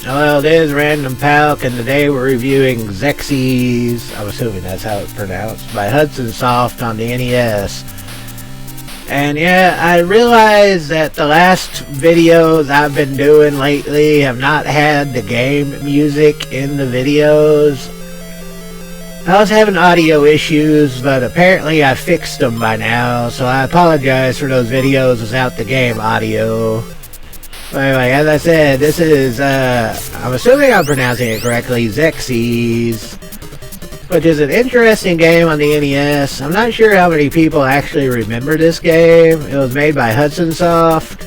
Hello, this is Random Palk, and today we're reviewing XEXYZ, I'm assuming that's how it's pronounced, by Hudson Soft on the NES. And yeah, I realized that the last videos I've been doing lately have not had the game music in the videos. I was having audio issues, but apparently I fixed them by now, so I apologize for those videos without the game audio. But anyway, as I said, this is, I'm assuming I'm pronouncing it correctly, XEXYZ, which is an interesting game on the NES. I'm not sure how many people actually remember this game. It was made by Hudson Soft.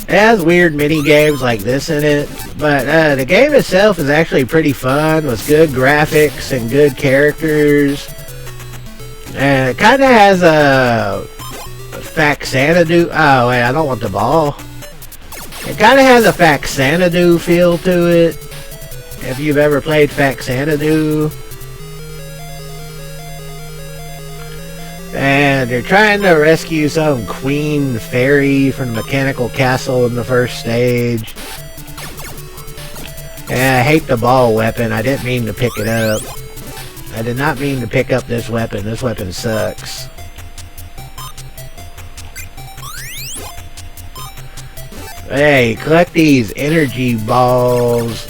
It has weird mini games like this in it, but the game itself is actually pretty fun with good graphics and good characters. And it kind of has a Faxanadu. Oh wait, I don't want the ball. It kind of has a Faxanadu feel to it. If you've ever played Faxanadu. And they're trying to rescue some queen fairy from the mechanical castle in the first stage. And I hate the ball weapon. I didn't mean to pick it up. I did not mean to pick up this weapon. This weapon sucks. Hey, collect these energy balls.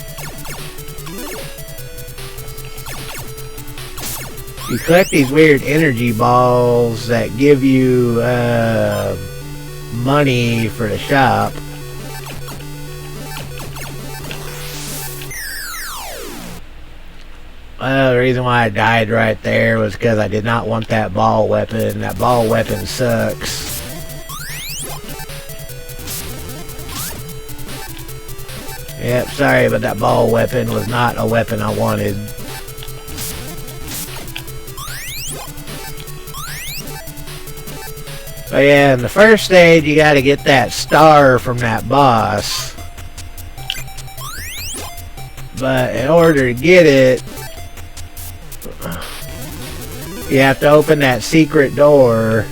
You collect these weird energy balls that give you money for the shop. Well, the reason why I died right there was because I did not want that ball weapon. That ball weapon sucks. Yep, sorry, but that ball weapon was not a weapon I wanted. But yeah, in the first stage, you gotta get that star from that boss. But in order to get it, you have to open that secret door.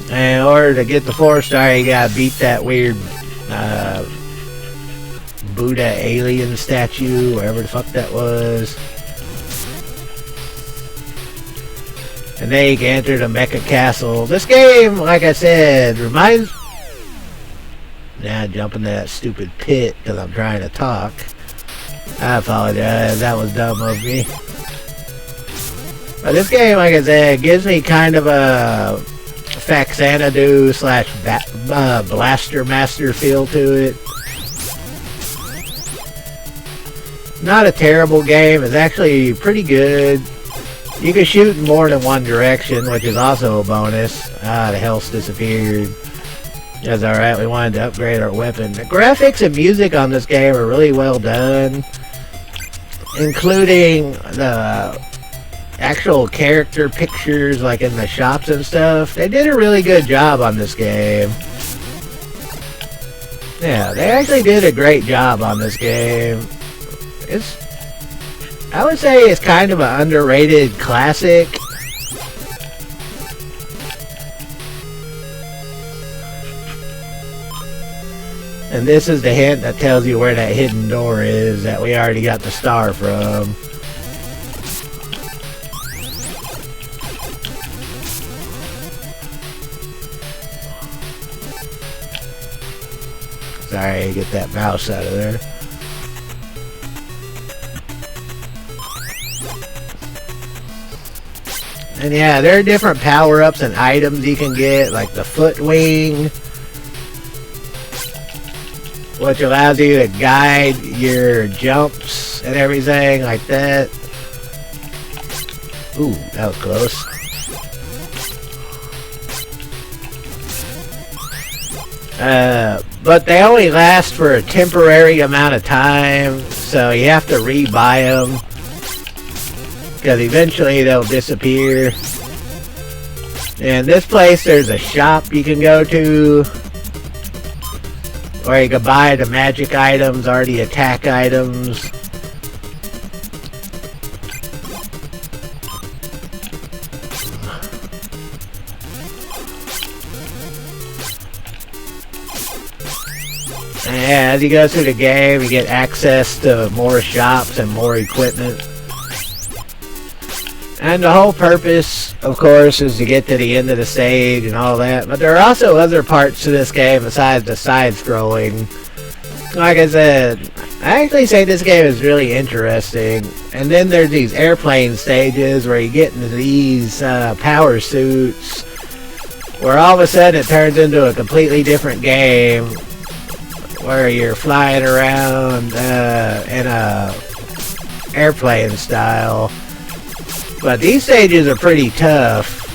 And in order to get the 4-star, you gotta beat that weird Buddha alien statue, wherever the fuck that was. And then you can enter the Mecha Castle. This game, like I said, reminds... Now I jump into that stupid pit because I'm trying to talk. I apologize, that was dumb of me. But this game, like I said, gives me kind of a Faxanadu slash Blaster Master feel to it. Not a terrible game. It's actually pretty good. You can shoot in more than one direction, which is also a bonus. Ah, the health disappeared. That's alright, we wanted to upgrade our weapon. The graphics and music on this game are really well done, including the actual character pictures like in the shops and stuff. They did a really good job on this game. Yeah, they actually did a great job on this game. I would say it's kind of an underrated classic. And this is the hint that tells you where that hidden door is that we already got the star from. Sorry, get that mouse out of there. And yeah, there are different power-ups and items you can get, like the foot wing, which allows you to guide your jumps and everything like that. Ooh, that was close. But they only last for a temporary amount of time, so you have to re-buy them, because eventually they'll disappear. And this place, there's a shop you can go to, where you can buy the magic items or the attack items. And as you go through the game, you get access to more shops and more equipment. And the whole purpose, of course, is to get to the end of the stage and all that. But there are also other parts to this game besides the side-scrolling. Like I said, I actually say this game is really interesting. And then there's these airplane stages where you get into these power suits, where all of a sudden it turns into a completely different game, where you're flying around in a airplane style. But these stages are pretty tough.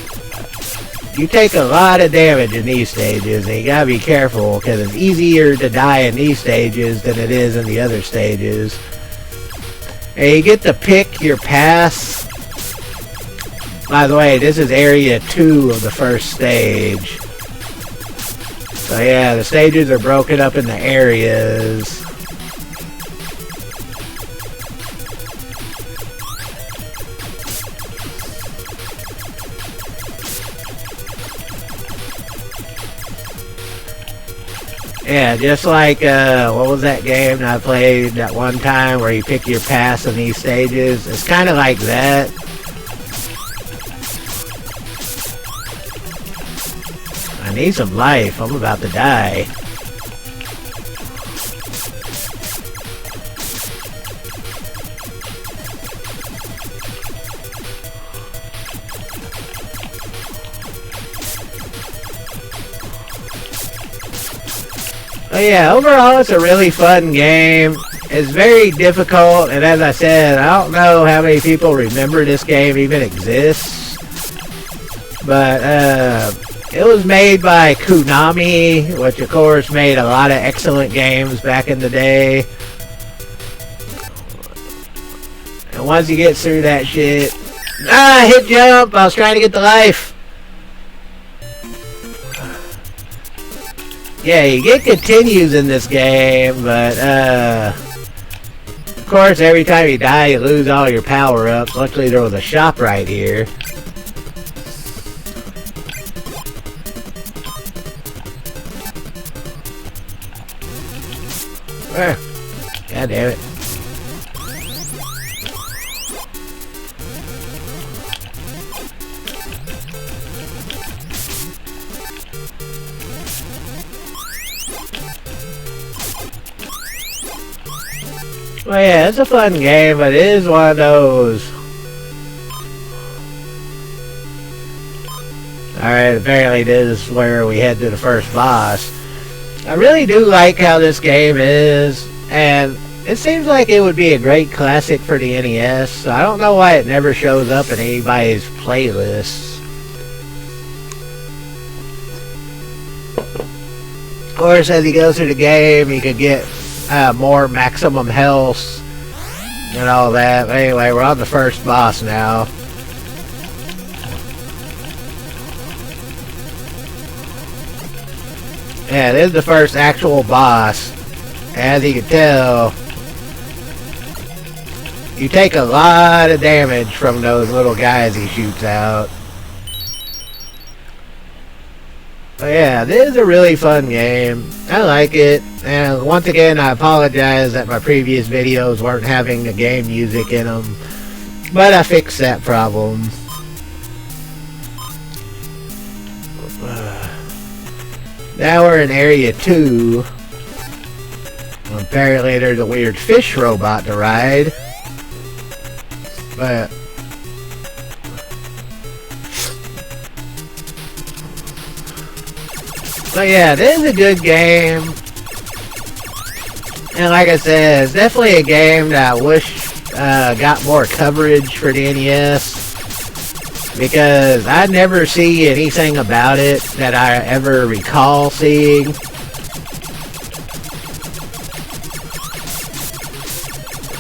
You take a lot of damage in these stages, and you gotta be careful, because it's easier to die in these stages than it is in the other stages. And you get to pick your pass. By the way, this is area 2 of the first stage. So yeah, the stages are broken up into areas. Yeah, just like, what was that game that I played that one time where you pick your pass in these stages? It's kind of like that. I need some life. I'm about to die. But yeah, overall it's a really fun game. It's very difficult, and as I said, I don't know how many people remember this game even exists. But it was made by Konami, which of course made a lot of excellent games back in the day. And once you get through that shit... Ah, hit jump! I was trying to get the life! Yeah, you get continues in this game, but, of course, every time you die, you lose all your power-ups. Luckily, there was a shop right here. God damn it. Well, yeah, it's a fun game, but it is one of those. Alright, apparently this is where we head to the first boss. I really do like how this game is, and it seems like it would be a great classic for the NES, so I don't know why it never shows up in anybody's playlists. Of course, as you go through the game, you can get more maximum health and all that. But anyway, we're on the first boss now. Yeah, this is the first actual boss. As you can tell, you take a lot of damage from those little guys he shoots out. But yeah, this is a really fun game. I like it. And once again, I apologize that my previous videos weren't having the game music in them. But I fixed that problem. Now we're in area 2. Apparently there's a weird fish robot to ride. But yeah, this is a good game. And like I said, it's definitely a game that I wish got more coverage for the NES. Because I never see anything about it that I ever recall seeing.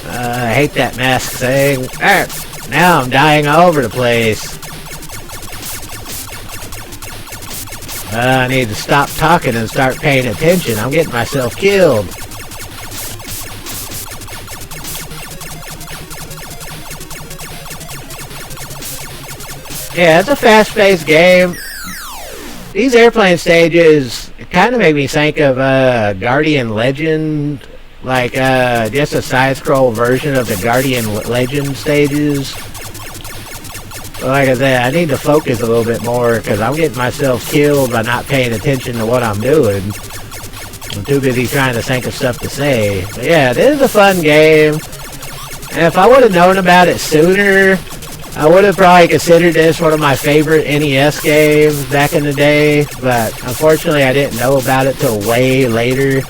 I hate that mask thing. Now I'm dying all over the place. I need to stop talking and start paying attention. I'm getting myself killed. Yeah, it's a fast-paced game. These airplane stages kind of make me think of Guardian Legend, like just a side-scroll version of the Guardian Legend stages. But like I said, I need to focus a little bit more because I'm getting myself killed by not paying attention to what I'm doing. I'm too busy trying to think of stuff to say. But yeah, this is a fun game. And if I would have known about it sooner, I would have probably considered this one of my favorite NES games back in the day, but unfortunately I didn't know about it till way later.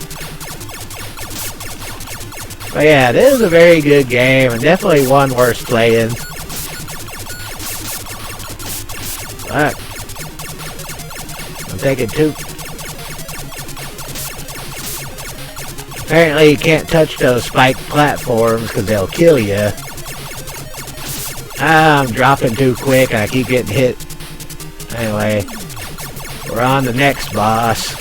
But yeah, this is a very good game, and definitely one worth playing. But I'm taking two. Apparently you can't touch those spiked platforms because they'll kill you. I'm dropping too quick. I keep getting hit. Anyway, we're on the next boss.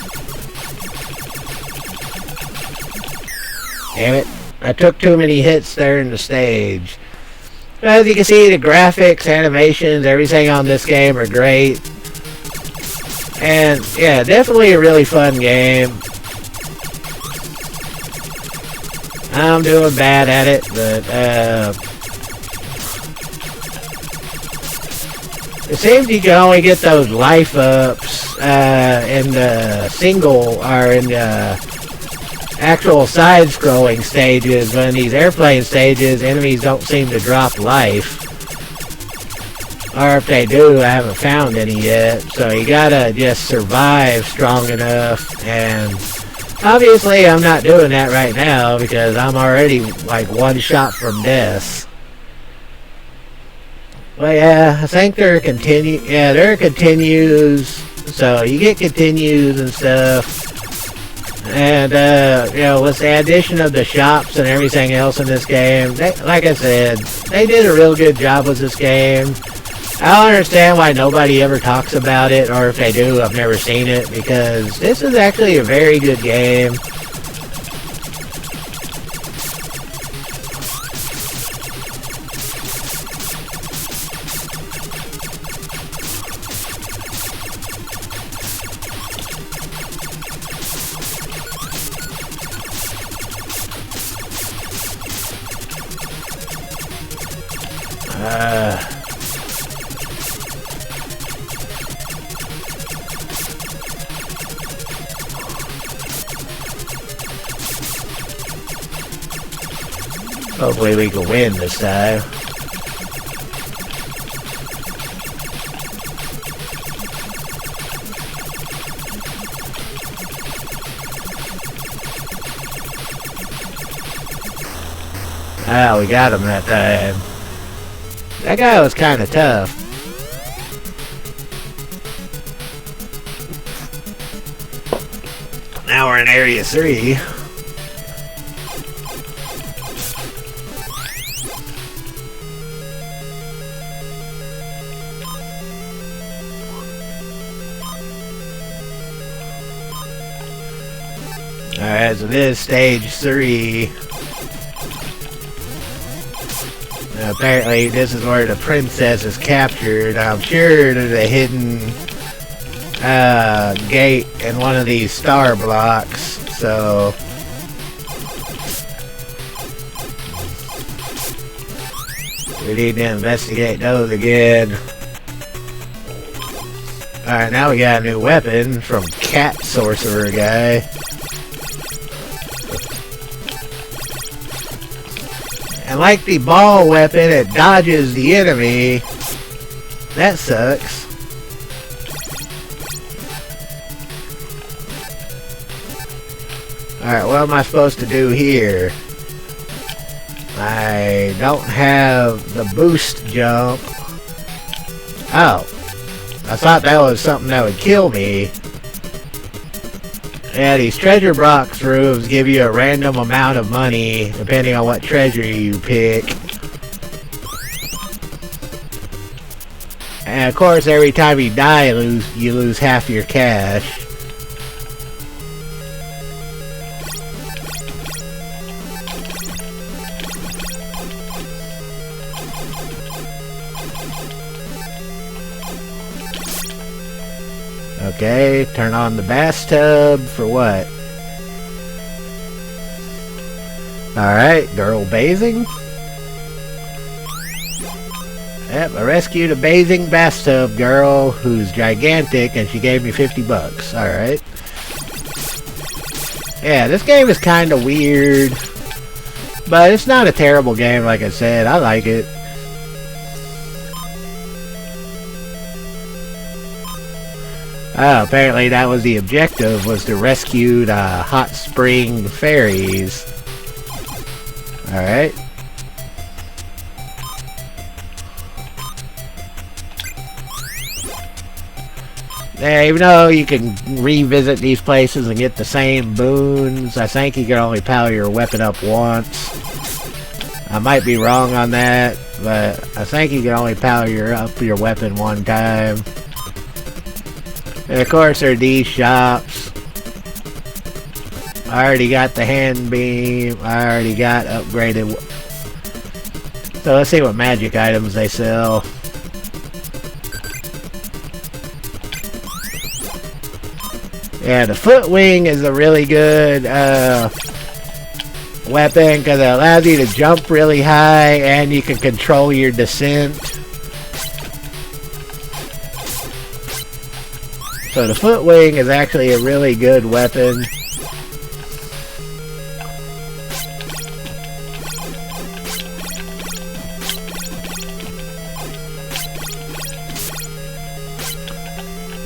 Damn it. I took too many hits there in the stage. As you can see, the graphics, animations, everything on this game are great. And yeah, definitely a really fun game. I'm doing bad at it, but it seems you can only get those life ups in the single or in the actual side-scrolling stages. But in these airplane stages, enemies don't seem to drop life. Or if they do, I haven't found any yet. So you gotta just survive strong enough. And obviously I'm not doing that right now because I'm already like one shot from death. But yeah, I think there are continues, so you get continues and stuff. And, you know, with the addition of the shops and everything else in this game, like I said, they did a real good job with this game. I don't understand why nobody ever talks about it, or if they do, I've never seen it, because this is actually a very good game. Hopefully we can win this time. Ah, we got him that time. That guy was kind of tough. Now we're in Area 3. Alright, so this is stage 3. Now, apparently this is where the princess is captured. I'm sure there's a hidden gate in one of these star blocks, so we need to investigate those again. Alright, now we got a new weapon from Cat Sorcerer guy. And like the ball weapon, it dodges the enemy. That sucks. Alright, what am I supposed to do here? I don't have the boost jump. Oh. I thought that was something that would kill me. Yeah, these treasure box rooms give you a random amount of money depending on what treasure you pick. And of course, every time you die, you lose half your cash. Okay, turn on the bathtub for what? Alright, girl bathing. Yep, I rescued a bathing bathtub girl who's gigantic and she gave me 50 bucks. Alright. Yeah, this game is kind of weird. But it's not a terrible game, like I said. I like it. Oh, apparently that was the objective, was to rescue the hot spring fairies. Alright. Yeah, even though you can revisit these places and get the same boons, I think you can only power your weapon up once. I might be wrong on that, but I think you can only power your weapon one time. And of course, there are these shops. I already got the hand beam. I already got upgraded. So let's see what magic items they sell. Yeah, the foot wing is a really good weapon because it allows you to jump really high and you can control your descent. So the foot wing is actually a really good weapon.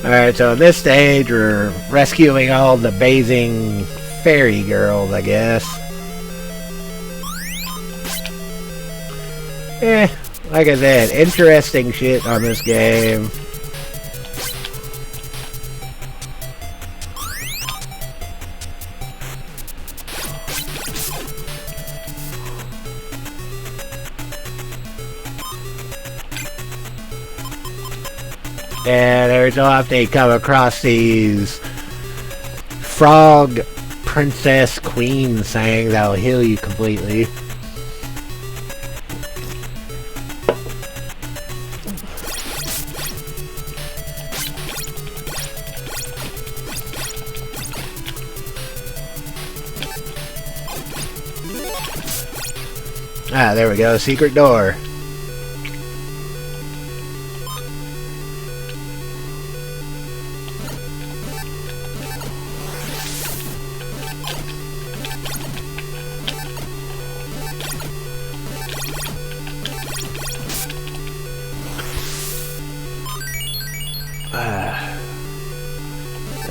Alright, so in this stage we're rescuing all the bathing fairy girls, I guess. Like I said, interesting shit on this game. And every so often you come across these frog princess queen things that'll heal you completely. Ah, there we go, secret door.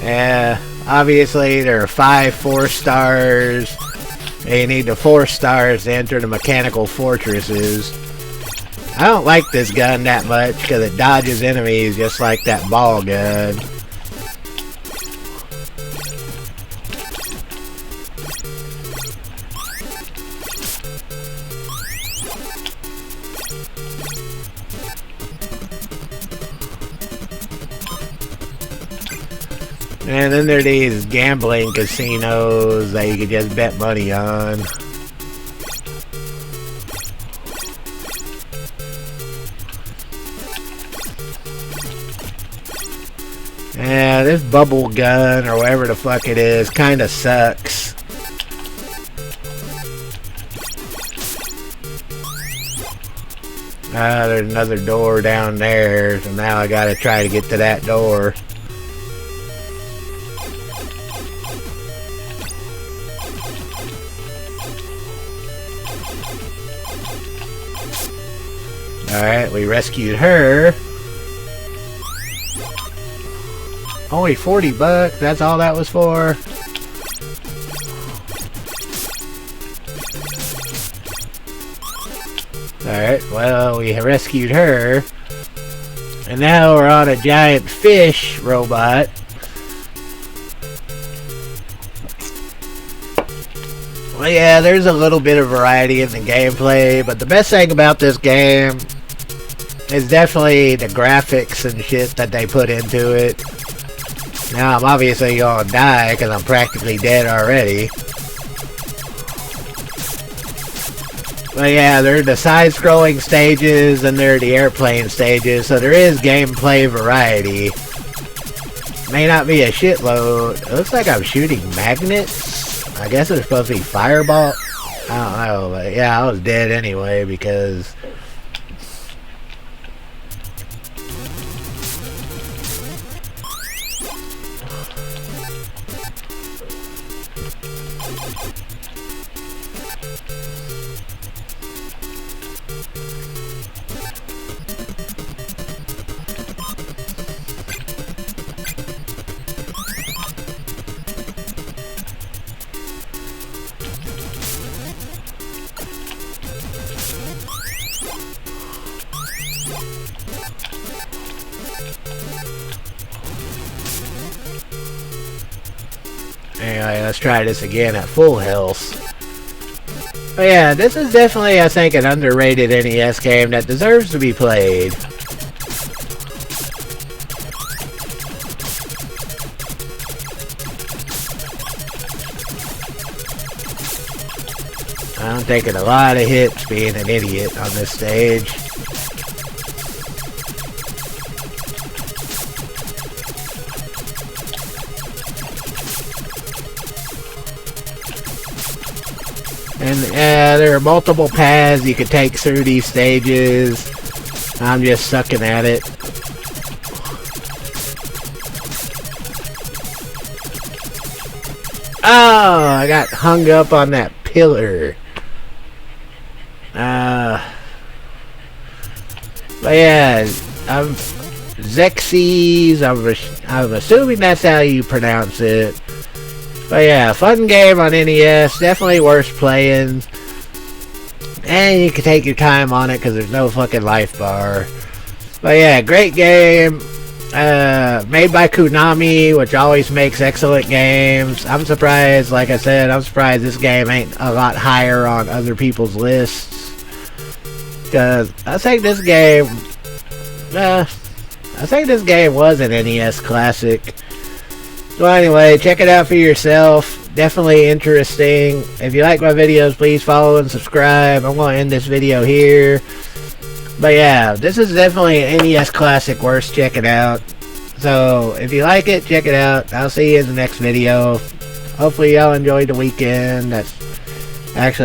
Yeah, obviously there are 5 4 stars. And you need the 4 stars to enter the mechanical fortresses. I don't like this gun that much because it dodges enemies just like that ball gun. And then there are these gambling casinos that you can just bet money on. Yeah, this bubble gun or whatever the fuck it is kinda sucks. There's another door down there, so now I gotta try to get to that door. Alright, we rescued her. Only 40 bucks, that's all that was for? Alright, well, we rescued her. And now we're on a giant fish robot. Well, yeah, there's a little bit of variety in the gameplay, but the best thing about this game is definitely the graphics and shit that they put into it. Now I'm obviously gonna die because I'm practically dead already. But yeah, they're the side-scrolling stages and they're the airplane stages, so there is gameplay variety. May not be a shitload. It looks like I'm shooting magnets. I guess they're supposed to be fireball. I don't know, but yeah, I was dead anyway because... Anyway, let's try this again at full health. But yeah, this is definitely, I think, an underrated NES game that deserves to be played. I'm taking a lot of hits being an idiot on this stage. And there are multiple paths you can take through these stages. I'm just sucking at it. Oh, I got hung up on that pillar. But yeah, I'm XEXYZ. I'm assuming that's how you pronounce it. But yeah, fun game on NES, definitely worth playing. And you can take your time on it because there's no fucking life bar. But yeah, great game. Made by Konami, which always makes excellent games. I'm surprised, like I said, I'm surprised this game ain't a lot higher on other people's lists. Because I think this game was an NES classic. So anyway, check it out for yourself. Definitely interesting. If you like my videos, please follow and subscribe. I'm going to end this video here. But yeah, this is definitely an NES classic worth checking out. So if you like it, check it out. I'll see you in the next video. Hopefully y'all enjoyed the weekend. That's actually